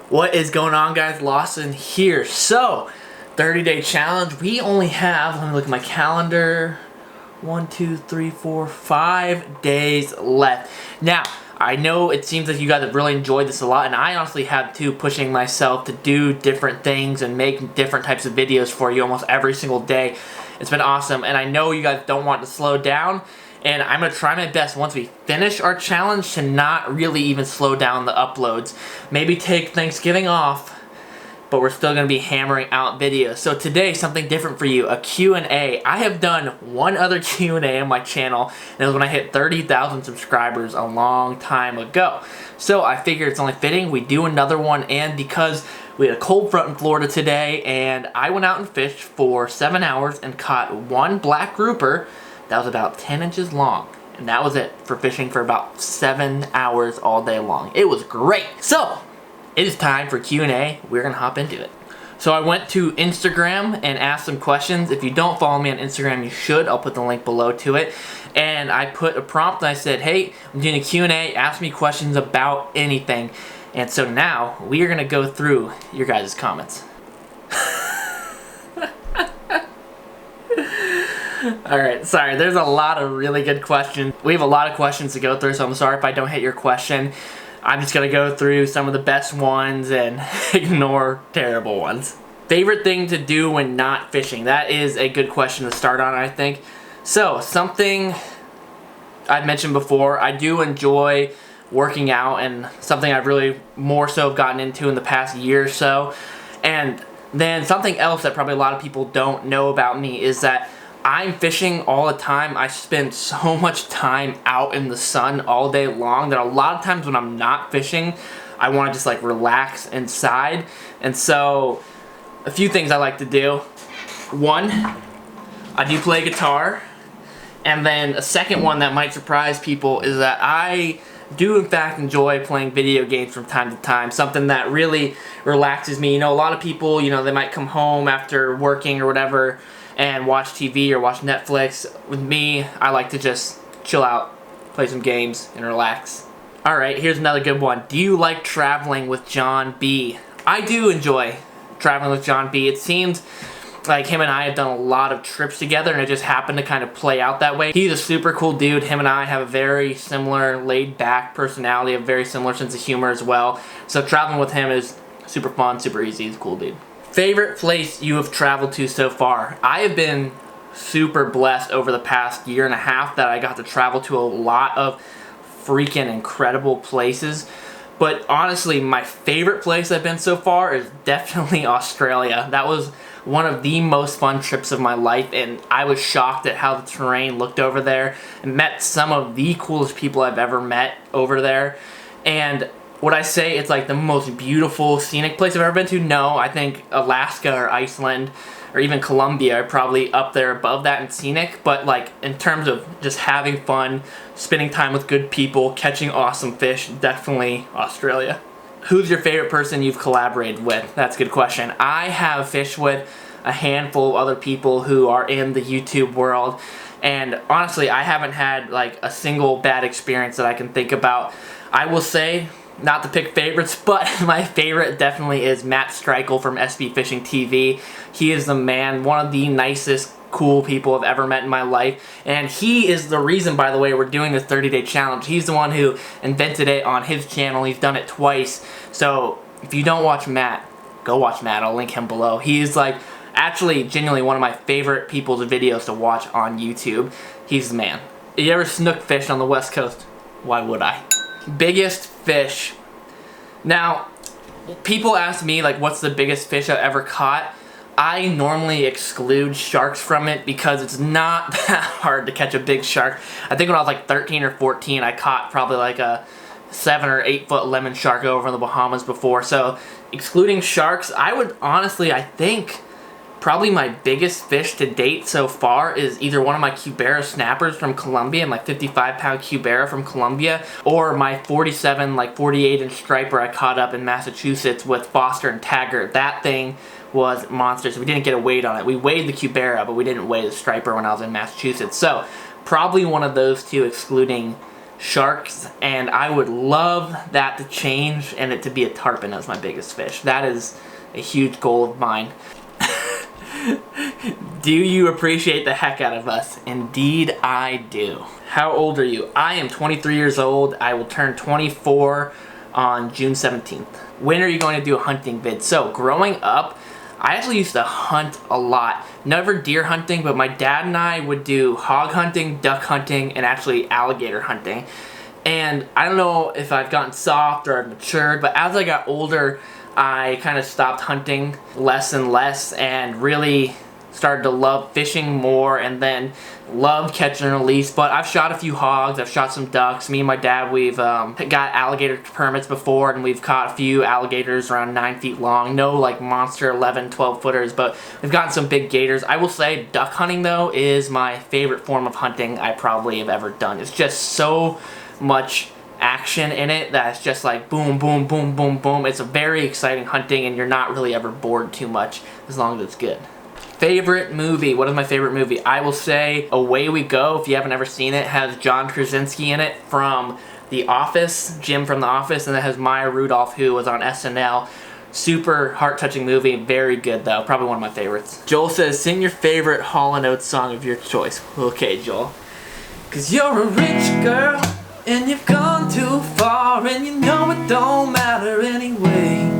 What is going on, guys? Lawson here. So, 30-day challenge. We only have, let me look at my calendar, 1, 2, 3, 4, 5 days left. Now, I know it seems like you guys have really enjoyed this a lot, and I honestly have too, pushing myself to do different things and make different types of videos for you almost every single day. It's been awesome, and I know you guys don't want to slow down, and I'm going to try my best once we finish our challenge to not really even slow down the uploads. Maybe take Thanksgiving off, but we're still going to be hammering out videos. So today, something different for you, a Q&A. I have done one other Q&A on my channel, and it was when I hit 30,000 subscribers a long time ago. So I figured it's only fitting we do another one, and because we had a cold front in Florida today, and I went out and fished for 7 hours and caught one black grouper that was about 10 inches long. And that was it for fishing for about 7 hours all day long. It was great. So, it is time for Q&A. We're going to hop into it. So I went to Instagram and asked some questions. If you don't follow me on Instagram, you should. I'll put the link below to it. And I put a prompt and I said, hey, I'm doing a Q&A. Ask me questions about anything. And so now, we are going to go through your guys' comments. Alright, sorry, there's a lot of really good questions. We have a lot of questions to go through, so I'm sorry if I don't hit your question. I'm just going to go through some of the best ones and ignore terrible ones. Favorite thing to do when not fishing? That is a good question to start on, I think. So, something I've mentioned before, I do enjoy working out, and something I've really more so gotten into in the past year or so. And then something else that probably a lot of people don't know about me is that I'm fishing all the time. I spend so much time out in the sun all day long that a lot of times when I'm not fishing, I want to just like relax inside. And so, a few things I like to do. One, I do play guitar. And then a second one that might surprise people is that I do in fact enjoy playing video games from time to time. Something that really relaxes me. You know, a lot of people, you know, they might come home after working or whatever and watch TV or watch Netflix. With me, I like to just chill out, play some games, and relax. Alright, here's another good one. Do you like traveling with John B? I do enjoy traveling with John B. It seems like him and I have done a lot of trips together, and it just happened to kind of play out that way. He's a super cool dude. Him and I have a very similar laid-back personality, a very similar sense of humor as well. So traveling with him is super fun, super easy. He's a cool dude. Favorite place you have traveled to so far? I have been super blessed over the past year and a half that I got to travel to a lot of freaking incredible places. But honestly, my favorite place I've been so far is definitely Australia. That was one of the most fun trips of my life, and I was shocked at how the terrain looked over there and met some of the coolest people I've ever met over there. And would I say it's like the most beautiful scenic place I've ever been to? No, I think Alaska or Iceland or even Colombia are probably up there above that in scenic, but like in terms of just having fun, spending time with good people, catching awesome fish, definitely Australia. Who's your favorite person you've collaborated with? That's a good question. I have fished with a handful of other people who are in the YouTube world, and honestly, I haven't had like a single bad experience that I can think about. I will say, not to pick favorites, but my favorite definitely is Matt Streichel from SB Fishing TV. He is the man, one of the nicest, cool people I've ever met in my life. And he is the reason, by the way, we're doing this 30-day challenge. He's the one who invented it on his channel. He's done it twice. So if you don't watch Matt, go watch Matt. I'll link him below. He is like actually genuinely one of my favorite people's videos to watch on YouTube. He's the man. You ever snook fish on the West Coast? Why would I? Biggest fish. Now, people ask me like what's the biggest fish I've ever caught. I normally exclude sharks from it because it's not that hard to catch a big shark. I think when I was like 13 or 14, I caught probably like a 7 or 8 foot lemon shark over in the Bahamas before. So excluding sharks, I would honestly, I think probably my biggest fish to date so far is either one of my Cubera snappers from Colombia, my 55-pound Cubera from Colombia, or my 47, like 48-inch striper I caught up in Massachusetts with Foster and Taggart. That thing was monstrous. We didn't get a weight on it. We weighed the Cubera, but we didn't weigh the striper when I was in Massachusetts. So probably one of those two, excluding sharks, and I would love that to change and it to be a tarpon as my biggest fish. That is a huge goal of mine. Do you appreciate the heck out of us? Indeed I do. How old are you? I am 23 years old. I will turn 24 on June 17th. When are you going to do a hunting vid? So growing up, I actually used to hunt a lot. Never deer hunting, but my dad and I would do hog hunting, duck hunting, and actually alligator hunting. And I don't know if I've gotten soft or I've matured, but as I got older, I kind of stopped hunting less and less and really started to love fishing more, and then loved catching and release. But I've shot a few hogs, I've shot some ducks. Me and my dad, we've got alligator permits before, and we've caught a few alligators around 9 feet long. No like monster 11, 12 footers, but we've gotten some big gators. I will say duck hunting though is my favorite form of hunting I probably have ever done. It's just so much action in it that's just like boom, boom, boom, boom, boom. It's a very exciting hunting, and you're not really ever bored too much as long as it's good. Favorite movie? What is my favorite movie? I will say Away We Go. If you haven't ever seen it, has John Krasinski in it from The Office, Jim from The Office, and it has Maya Rudolph, who was on SNL. Super heart-touching movie, very good though, probably one of my favorites. Joel says, sing your favorite Hall & Oates song of your choice. Okay, Joel. 'Cause you're a rich girl, and you've gone too far, and you know it don't matter anyway.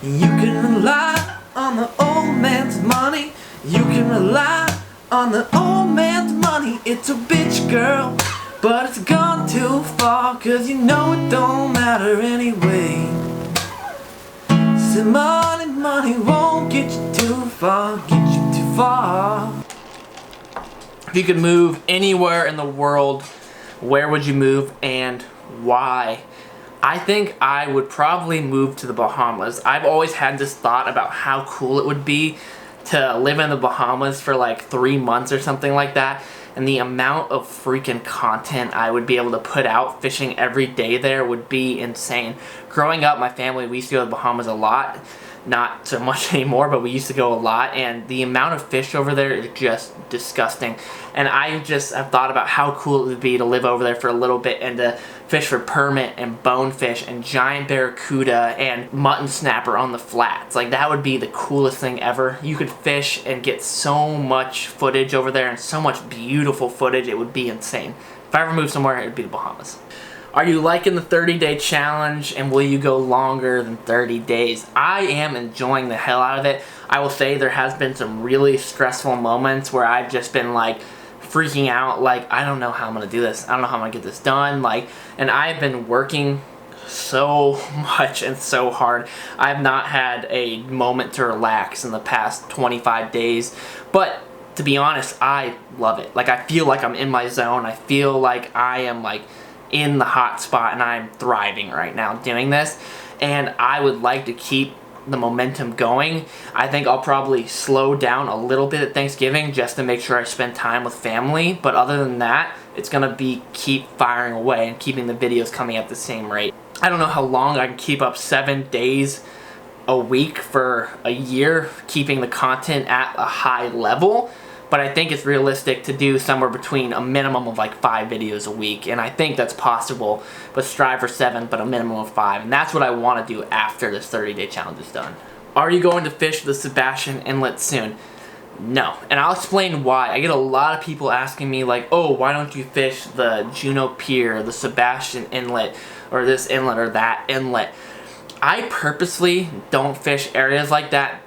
You can rely on the old man's money. You can rely on the old man's money. It's a bitch, girl, but it's gone too far, 'cause you know it don't matter anyway. So money, money won't get you too far, get you too far. If you could move anywhere in the world, where would you move and why? I think I would probably move to the Bahamas. I've always had this thought about how cool it would be to live in the Bahamas for like 3 months or something like that, and the amount of freaking content I would be able to put out fishing every day there would be insane. Growing up, my family, we used to go to the Bahamas a lot. Not so much anymore, but we used to go a lot, and the amount of fish over there is just disgusting. And I've thought about how cool it would be to live over there for a little bit and to fish for permit and bonefish and giant barracuda and mutton snapper on the flats. Like, that would be the coolest thing ever. You could fish and get so much footage over there and so much beautiful footage. It would be insane. If I ever moved somewhere, it would be the Bahamas. Are you liking the 30-day challenge, and will you go longer than 30 days? I am enjoying the hell out of it. I will say there has been some really stressful moments where I've just been like freaking out, like I don't know how I'm gonna do this. I don't know how I'm gonna get this done. And I've been working so much and so hard. I've not had a moment to relax in the past 25 days, but to be honest, I love it. Like, I feel like I'm in my zone. I feel like I am like in the hot spot, and I'm thriving right now doing this, and I would like to keep the momentum going. I think I'll probably slow down a little bit at Thanksgiving just to make sure I spend time with family, but other than that, it's gonna be keep firing away and keeping the videos coming at the same rate. I don't know how long I can keep up 7 days a week for a year, keeping the content at a high level, but I think it's realistic to do somewhere between a minimum of like 5 videos a week, and I think that's possible, but strive for 7, but a minimum of 5, and that's what I want to do after this 30-day challenge is done. Are you going to fish the Sebastian Inlet soon? No, and I'll explain why. I get a lot of people asking me like, oh, why don't you fish the Juneau Pier, the Sebastian Inlet, or this inlet or that inlet? I purposely don't fish areas like that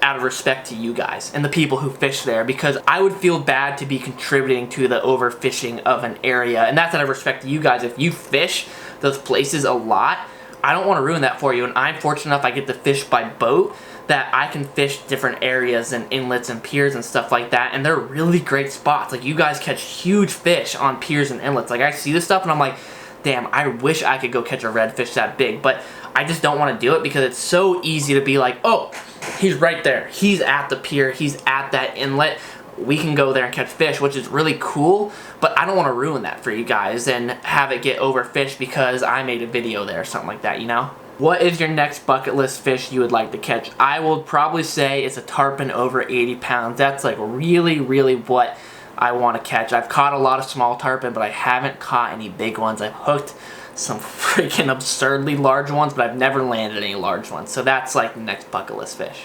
out of respect to you guys and the people who fish there, because I would feel bad to be contributing to the overfishing of an area, and that's out of respect to you guys. If you fish those places a lot, I don't want to ruin that for you, and I'm fortunate enough I get to fish by boat, that I can fish different areas and inlets and piers and stuff like that, and they're really great spots. Like, you guys catch huge fish on piers and inlets. Like, I see this stuff and I'm like, damn, I wish I could go catch a redfish that big, but I just don't want to do it because it's so easy to be like, oh, he's right there, he's at the pier, he's at that inlet, we can go there and catch fish, which is really cool, but I don't want to ruin that for you guys and have it get overfished because I made a video there or something like that, you know? What is your next bucket list fish you would like to catch? I will probably say it's a tarpon over 80 pounds. That's like really, really what I want to catch. I've caught a lot of small tarpon, but I haven't caught any big ones. I've hooked some freaking absurdly large ones, but I've never landed any large ones. So that's like the next bucket list fish.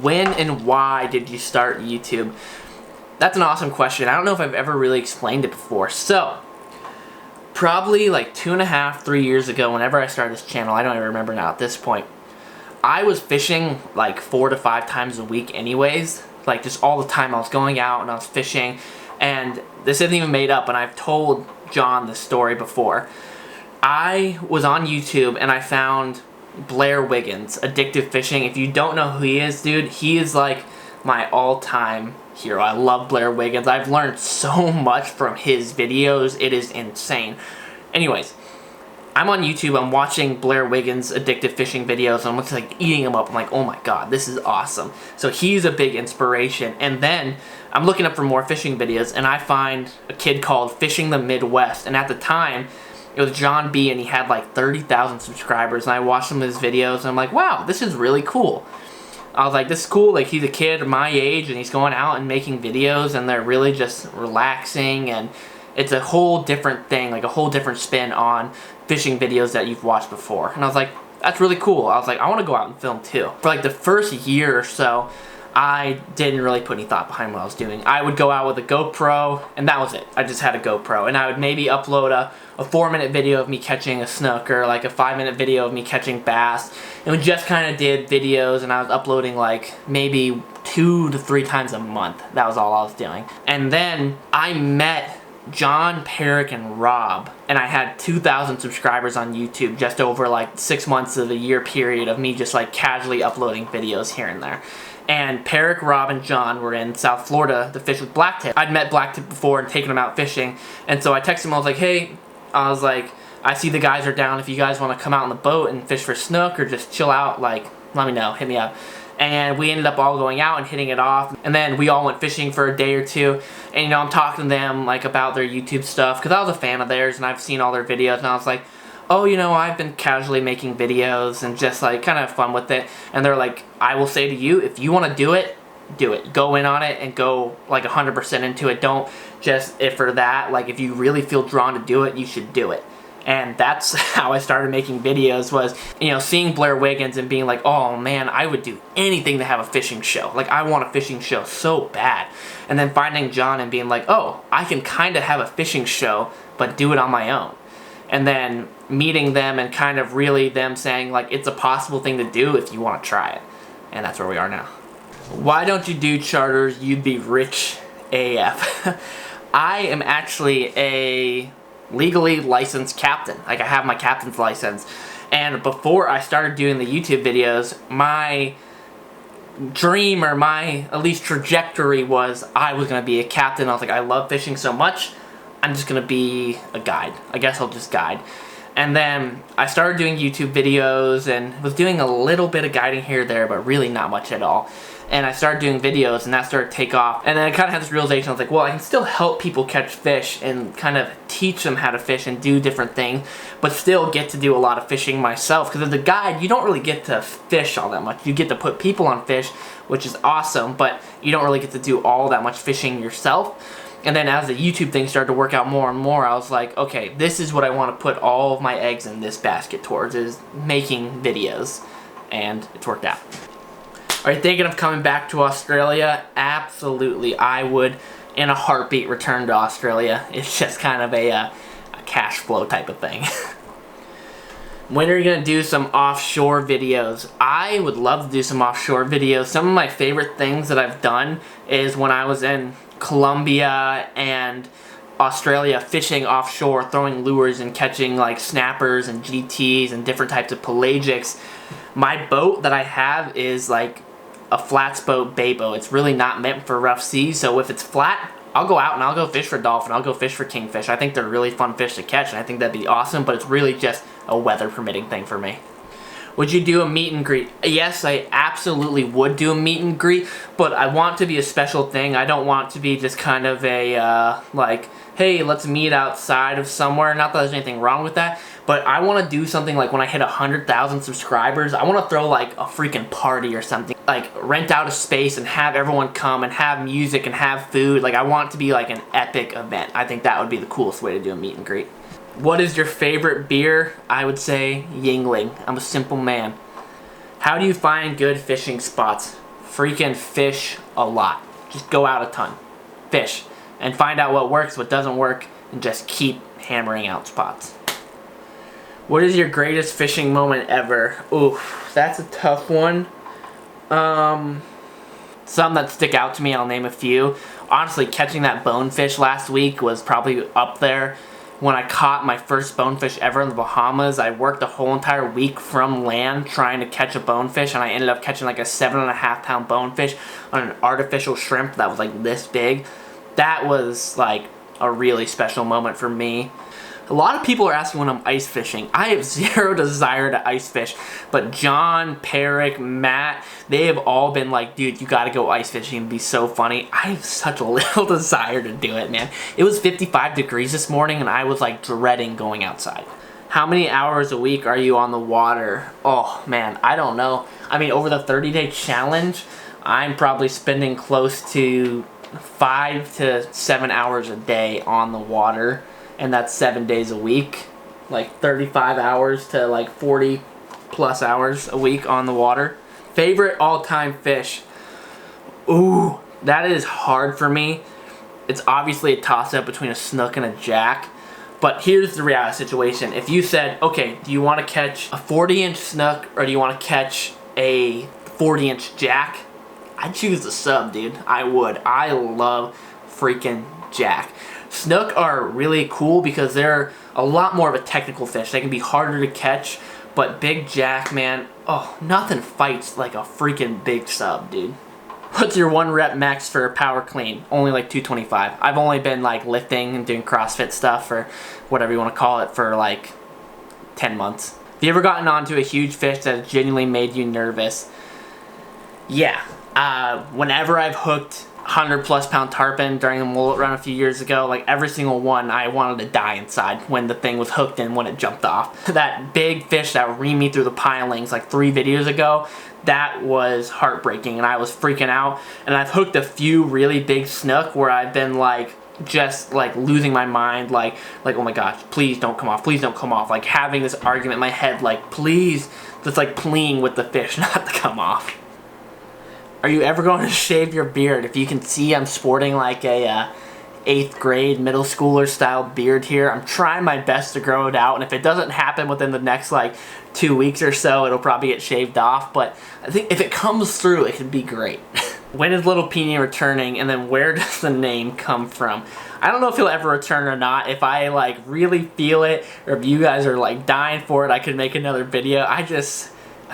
When and why did you start YouTube? That's an awesome question. I don't know if I've ever really explained it before. So, probably like 2.5, 3 years ago, whenever I started this channel, I don't even remember now at this point, I was fishing like 4 to 5 times a week anyways. Like just all the time I was going out and I was fishing. And this isn't even made up, and I've told John this story before. I was on YouTube and I found Blair Wiggins, Addictive Fishing. If you don't know who he is, dude, he is like my all-time hero. I love Blair Wiggins. I've learned so much from his videos. It is insane. Anyways, I'm on YouTube. I'm watching Blair Wiggins Addictive Fishing videos. And I'm just like eating them up. I'm like, oh my god, this is awesome. So he's a big inspiration. And then I'm looking up for more fishing videos, and I find a kid called Fishing the Midwest. And at the time, it was John B, and he had like 30,000 subscribers, and I watched some of his videos, and I'm like, wow, this is really cool. I was like, this is cool, like he's a kid my age, and he's going out and making videos, and they're really just relaxing, and it's a whole different thing, like a whole different spin on fishing videos that you've watched before. And I was like, that's really cool. I was like, I want to go out and film too. For like the first year or so, I didn't really put any thought behind what I was doing. I would go out with a GoPro, and that was it. I just had a GoPro, and I would maybe upload a 4-minute video of me catching a snook, or like a 5-minute video of me catching bass. And we just kind of did videos, and I was uploading like maybe 2 to 3 times a month. That was all I was doing. And then I met John, Peric, and Rob, and I had 2,000 subscribers on YouTube just over like 6 months of the year period of me just like casually uploading videos here and there. And Peric, Rob, and John were in South Florida to fish with blacktip. I'd met blacktip before and taken them out fishing, and so I texted them. I was like, hey, I see the guys are down. If you guys want to come out on the boat and fish for snook or just chill out, like, let me know, hit me up. And we ended up all going out and hitting it off, and then we all went fishing for a day or two. And you know, I'm talking to them like about their YouTube stuff, because I was a fan of theirs and I've seen all their videos, and I was like, oh, you know, I've been casually making videos and just like kind of fun with it. And they're like, I will say to you, if you want to do it, do it. Go in on it and go like 100% into it. Don't just if for that. Like if you really feel drawn to do it, you should do it. And that's how I started making videos, was, you know, seeing Blair Wiggins and being like, oh man, I would do anything to have a fishing show. Like I want a fishing show so bad. And then finding John and being like, oh, I can kind of have a fishing show, but do it on my own. And then meeting them and kind of really them saying like, it's a possible thing to do if you want to try it. And that's where we are now. Why don't you do charters? You'd be rich AF. I am actually a legally licensed captain. Like I have my captain's license. And before I started doing the YouTube videos, my dream, or my at least trajectory, was I was going to be a captain. I was like, I love fishing so much, I'm just going to be a guide. I guess I'll just guide. And then I started doing YouTube videos and was doing a little bit of guiding here or there, but really not much at all. And I started doing videos, and that started to take off. And then I kind of had this realization. I was like, well, I can still help people catch fish and kind of teach them how to fish and do different things, but still get to do a lot of fishing myself. Because as a guide, you don't really get to fish all that much. You get to put people on fish, which is awesome, but you don't really get to do all that much fishing yourself. And then as the YouTube thing started to work out more and more, I was like, okay, this is what I want to put all of my eggs in this basket towards, is making videos. And it's worked out. Are you thinking of coming back to Australia? Absolutely. I would, in a heartbeat, return to Australia. It's just kind of a cash flow type of thing. When are you going to do some offshore videos? I would love to do some offshore videos. Some of my favorite things that I've done is when I was in Colombia and Australia fishing offshore, throwing lures and catching like snappers and GTs and different types of pelagics. My boat that I have is like a flats boat, bay boat. It's really not meant for rough seas, so if it's flat, I'll go out and I'll go fish for dolphin, I'll go fish for kingfish. I think they're really fun fish to catch, and I think that'd be awesome, but it's really just a weather permitting thing for me. Would you do a meet and greet? Yes, I absolutely would do a meet and greet, but I want to be a special thing. I don't want to be just kind of a, like, hey, let's meet outside of somewhere. Not that there's anything wrong with that, But I want to do something like when I hit 100,000 subscribers, I want to throw like a freaking party or something. Like rent out a space and have everyone come and have music and have food. Like I want it to be like an epic event. I think that would be the coolest way to do a meet and greet. What is your favorite beer? I would say Yingling. I'm a simple man. How do you find good fishing spots? Freaking fish a lot. Just go out a ton. Fish. And find out what works, what doesn't work, and just keep hammering out spots. What is your greatest fishing moment ever? Ooh, that's a tough one. Some that stick out to me, I'll name a few. Honestly, catching that bonefish last week was probably up there. When I caught my first bonefish ever in the Bahamas, I worked a whole entire week from land trying to catch a bonefish, and I ended up catching like a 7.5 pound bonefish on an artificial shrimp that was like this big. That was like a really special moment for me. A lot of people are asking when I'm ice fishing. I have zero desire to ice fish, but John, Peric, Matt, they have all been like, dude, you gotta go ice fishing, it'd be so funny. I have such a little desire to do it, man. It was 55 degrees this morning and I was like dreading going outside. How many hours a week are you on the water? Oh man, I don't know. I mean, over the 30-day challenge, I'm probably spending close to 5 to 7 hours a day on the water. And that's 7 days a week, like 35 hours to like 40 plus hours a week on the water. Favorite all-time fish? Ooh, that is hard for me. It's obviously a toss-up between a snook and a jack. But here's the reality situation. If you said, okay, do you want to catch a 40-inch snook or do you want to catch a 40-inch jack? I'd choose the sub, dude. I would. I love freaking jack. Snook are really cool because they're a lot more of a technical fish. They can be harder to catch, but big jack, man, oh, nothing fights like a freaking big sub, dude. What's your 1 rep max for a power clean? Only like 225. I've only been like lifting and doing CrossFit stuff or whatever you want to call it for like 10 months. Have you ever gotten onto a huge fish that has genuinely made you nervous? Yeah. Whenever I've hooked 100+ pound tarpon during a mullet run a few years ago, like every single one, I wanted to die inside when the thing was hooked and when it jumped off. That big fish that reamed me through the pilings like 3 videos ago, that was heartbreaking and I was freaking out. And I've hooked a few really big snook where I've been like just like losing my mind, like oh my gosh, please don't come off, please don't come off, like having this argument in my head like please, just like pleading with the fish not to come off. Are you ever going to shave your beard? If you can see, I'm sporting like a 8th grade middle schooler style beard here. I'm trying my best to grow it out, and if it doesn't happen within the next like 2 weeks or so, it'll probably get shaved off, but I think if it comes through, it could be great. When is Little Peony returning, and then where does the name come from? I don't know if he'll ever return or not. If I like really feel it, or if you guys are like dying for it, I could make another video. I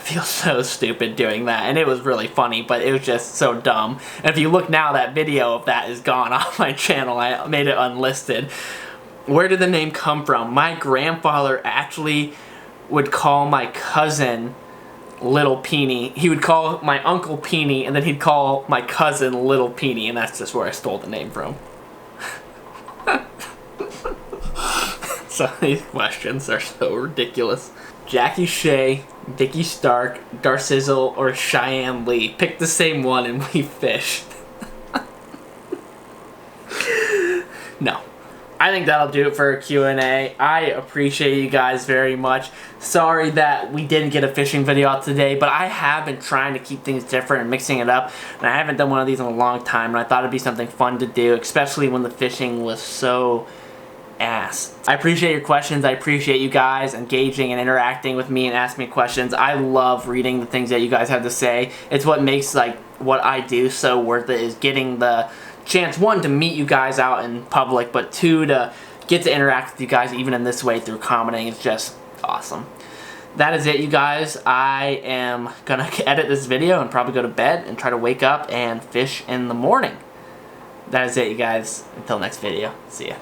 feel so stupid doing that, and it was really funny, but it was just so dumb. And if you look now, that video of that is gone off my channel. I made it unlisted. Where did the name come from? My grandfather actually would call my cousin Little Peony. He would call my uncle Peony, and then he'd call my cousin Little Peony, and that's just where I stole the name from. So these questions are so ridiculous. Jackie Shea, Vicky Stark, Darcizzle, or Cheyenne Lee. Pick the same one and we fish. No. I think that'll do it for a Q&A. I appreciate you guys very much. Sorry that we didn't get a fishing video out today, but I have been trying to keep things different and mixing it up, and I haven't done one of these in a long time, and I thought it'd be something fun to do, especially when the fishing was so ass. I appreciate your questions. I appreciate you guys engaging and interacting with me and asking me questions. I love reading the things that you guys have to say. It's what makes like what I do so worth it, is getting the chance, 1, to meet you guys out in public, but 2, to get to interact with you guys even in this way through commenting. It's just awesome. That is it, you guys. I am gonna edit this video and probably go to bed and try to wake up and fish in the morning. That is it, you guys. Until next video. See ya.